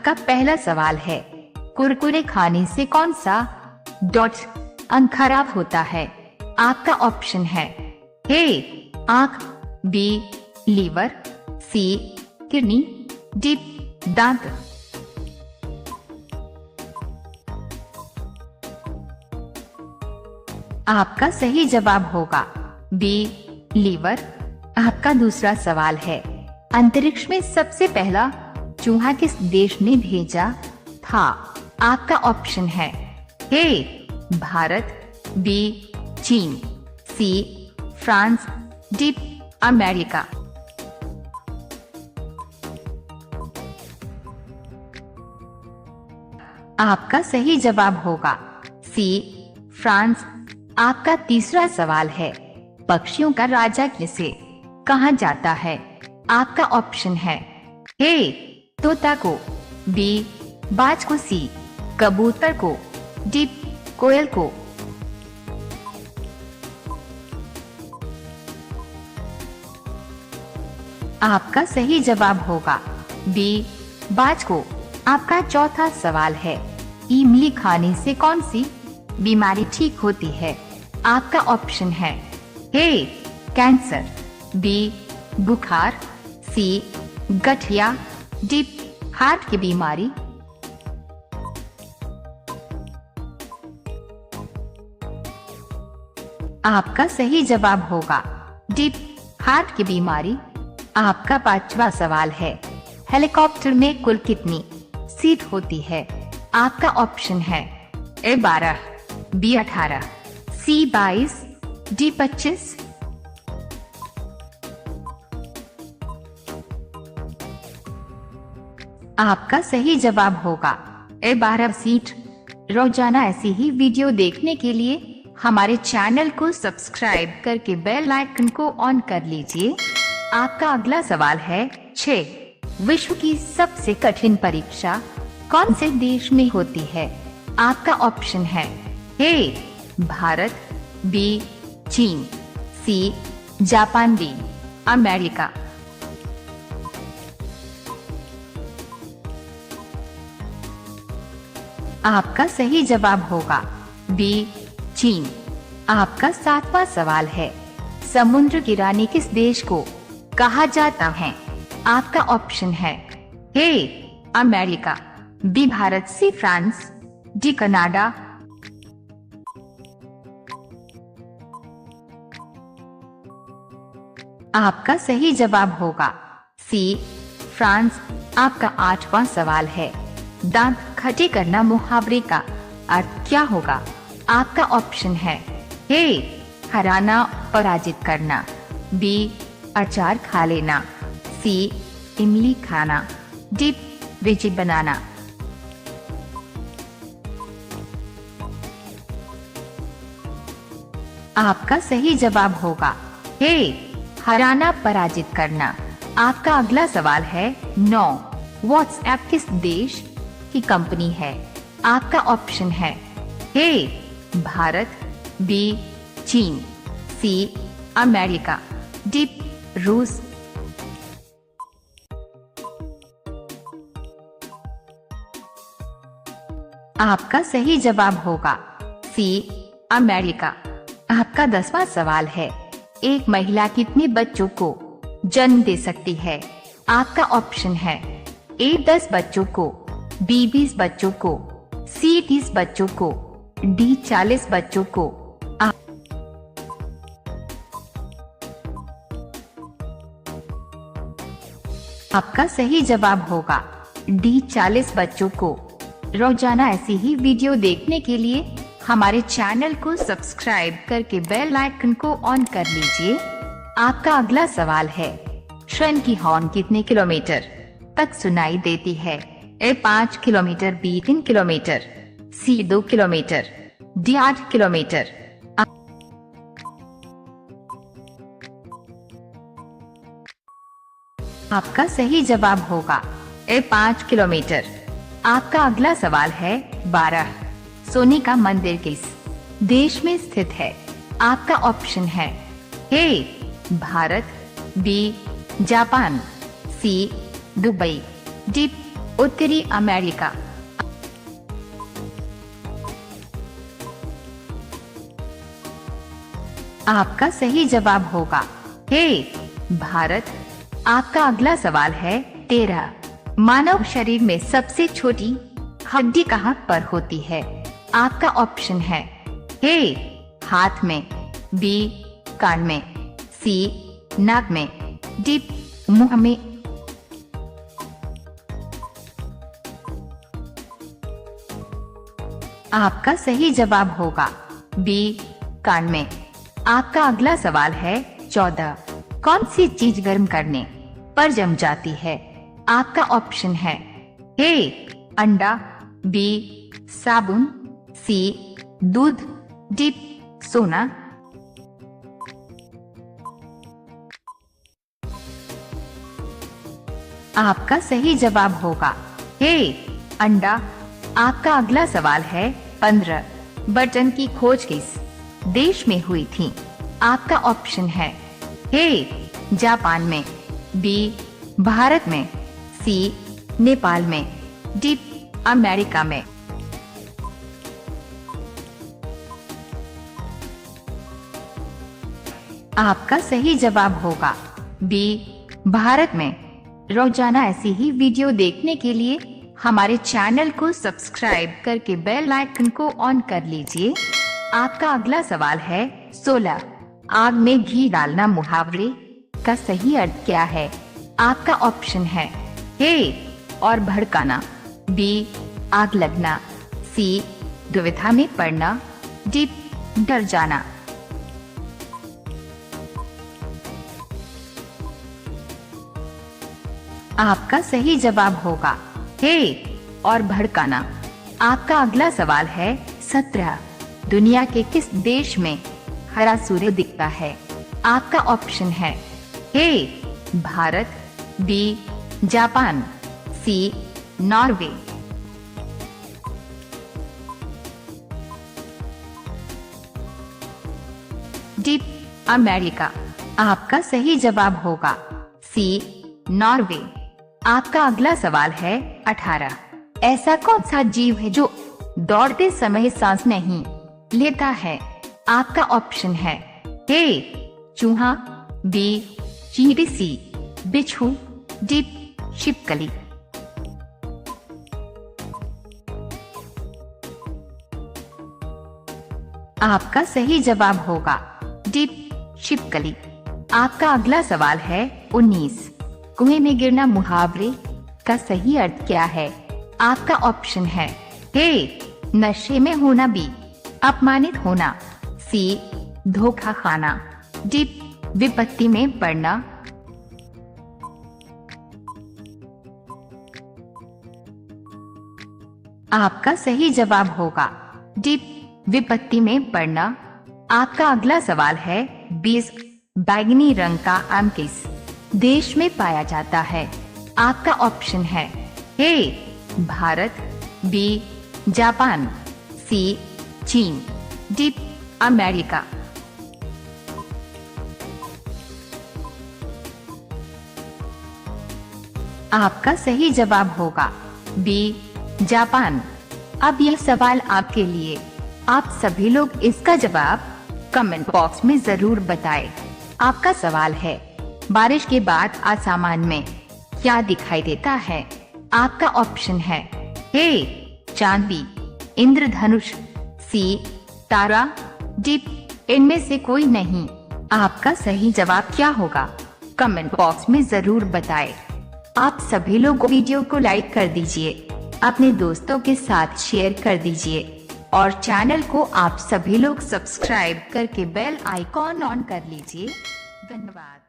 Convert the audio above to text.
आपका पहला सवाल है, कुरकुरे खाने से कौन सा अंग खराब होता है? आपका ऑप्शन है ए आँख, B liver, C kidney, D दांत। आपका सही जवाब होगा बी लीवर। आपका दूसरा सवाल है, अंतरिक्ष में सबसे पहला चूहा किस देश ने भेजा था? आपका ऑप्शन है ए भारत, बी चीन, सी फ्रांस, डी अमेरिका। आपका सही जवाब होगा सी फ्रांस। आपका तीसरा सवाल है, पक्षियों का राजा किसे कहा जाता है? आपका ऑप्शन है ए तोता को, बी बाज को, सी कबूतर को, डी कोयल को। आपका सही जवाब होगा बी बाज को। आपका चौथा सवाल है, इमली खाने से कौन सी बीमारी ठीक होती है? आपका ऑप्शन है ए कैंसर, बी बुखार, सी गठिया, डी हार्ट की बीमारी। आपका सही जवाब होगा डी हार्ट की बीमारी। आपका पांचवा सवाल है, हेलीकॉप्टर में कुल कितनी सीट होती है? आपका ऑप्शन है ए 12, बी 18, सी 22, डी 25। आपका सही जवाब होगा ए 12 सीट। रोजाना ऐसी ही वीडियो देखने के लिए हमारे चैनल को सब्सक्राइब करके बेल आइकन को ऑन कर लीजिए। आपका अगला सवाल है 6, विश्व की सबसे कठिन परीक्षा कौन से देश में होती है? आपका ऑप्शन है ए भारत, बी चीन, सी जापान, डी अमेरिका। आपका सही जवाब होगा बी चीन। आपका सातवां सवाल है, समुद्र की रानी किस देश को कहा जाता है? आपका ऑप्शन है A America, B Bharat, C France, D Canada. आपका सही जवाब होगा सी फ्रांस। आपका आठवां सवाल है, दांत खट्टे करना मुहावरे का अर्थ क्या होगा? आपका ऑप्शन है ए हराना, पराजित करना, बी अचार खा लेना, सी इमली खाना, डी बेची बनाना। आपका सही जवाब होगा ए हराना, पराजित करना। आपका अगला सवाल है 9, व्हाट्सएप किस देश की कंपनी है? आपका ऑप्शन है ए भारत, बी चीन, सी अमेरिका, डी रूस। आपका सही जवाब होगा सी अमेरिका। आपका 10वां सवाल है, एक महिला कितने बच्चों को जन्म दे सकती है? आपका ऑप्शन है ए 10 बच्चों को, बी 20 बच्चों को, सी 30 बच्चों को, डी 40 बच्चों को। आपका सही जवाब होगा डी 40 बच्चों को। रोजाना ऐसी ही वीडियो देखने के लिए हमारे चैनल को सब्सक्राइब करके बेल आइकन को ऑन कर लीजिए। आपका अगला सवाल है, ट्रेन की हॉर्न कितने किलोमीटर तक सुनाई देती है? ए 5 किलोमीटर, बी 3 किलोमीटर, सी 2 किलोमीटर, डी 8 किलोमीटर। आपका सही जवाब होगा ए 5 किलोमीटर। आपका अगला सवाल है 12, सोने का मंदिर किस देश में स्थित है? आपका ऑप्शन है ए भारत, बी जापान, सी दुबई, डी उत्तरी अमेरिका। आपका सही जवाब होगा ए भारत। आपका अगला सवाल है 13। मानव शरीर में सबसे छोटी हड्डी कहाँ पर होती है? आपका ऑप्शन है ए हाथ में, बी कान में, सी नाक में, डी मुंह में। आपका सही जवाब होगा बी कान में। आपका अगला सवाल है 14। कौन सी चीज गर्म करने पर जम जाती है? आपका ऑप्शन है ए अंडा, बी साबुन, सी दूध, डी सोना। आपका सही जवाब होगा ए अंडा। आपका अगला सवाल है 15। बटन की खोज किस देश में हुई थी? आपका ऑप्शन है ए जापान में, बी भारत में, सी नेपाल में, डी अमेरिका में। आपका सही जवाब होगा बी भारत में। रोजाना ऐसी ही वीडियो देखने के लिए हमारे चैनल को सब्सक्राइब करके बेल आइकन को ऑन कर लीजिए। आपका अगला सवाल है 16। आग में घी डालना मुहावरे का सही अर्थ क्या है? आपका ऑप्शन है ए और भड़काना, बी आग लगना, सी दुविधा में पड़ना, डी डर जाना। आपका सही जवाब होगा ए और भड़काना। आपका अगला सवाल है 17। दुनिया के किस देश में हरा सूर्य दिखता है? आपका ऑप्शन है ए भारत, बी जापान, सी नॉर्वे। D America. आपका सही जवाब होगा सी नॉर्वे। आपका अगला सवाल है 18। ऐसा कौन सा जीव है जो दौड़ते समय सांस नहीं लेता है? आपका ऑप्शन है ए चूहा, बी चींटी, सी बिच्छू, डी छिपकली। आपका सही जवाब होगा डी छिपकली। आपका अगला सवाल है 19। कुएं में गिरना मुहावरे का सही अर्थ क्या है? आपका ऑप्शन है ए नशे में होना, बी अपमानित होना, सी धोखा खाना, डी विपत्ति में पड़ना। आपका सही जवाब होगा डी विपत्ति में पड़ना। आपका अगला सवाल है 20। बैंगनी रंग का आम किस देश में पाया जाता है? आपका ऑप्शन है ए भारत, बी जापान, सी चीन, डी अमेरिका। आपका सही जवाब होगा बी जापान। अब यह सवाल आपके लिए। आप सभी लोग इसका जवाब कमेंट बॉक्स में जरूर बताएं। आपका सवाल है बारिश के बाद आसमान में क्या दिखाई देता है? आपका ऑप्शन है ए चांद, बी इंद्रधनुष, सी तारा, डी इनमें से कोई नहीं। आपका सही जवाब क्या होगा? कमेंट बॉक्स में जरूर बताएं। आप सभी लोग वीडियो को लाइक कर दीजिए, अपने दोस्तों के साथ शेयर कर दीजिए और चैनल को आप सभी लोग सब्सक्राइब करके बेल आइकॉन ऑन कर लीजिए। धन्यवाद।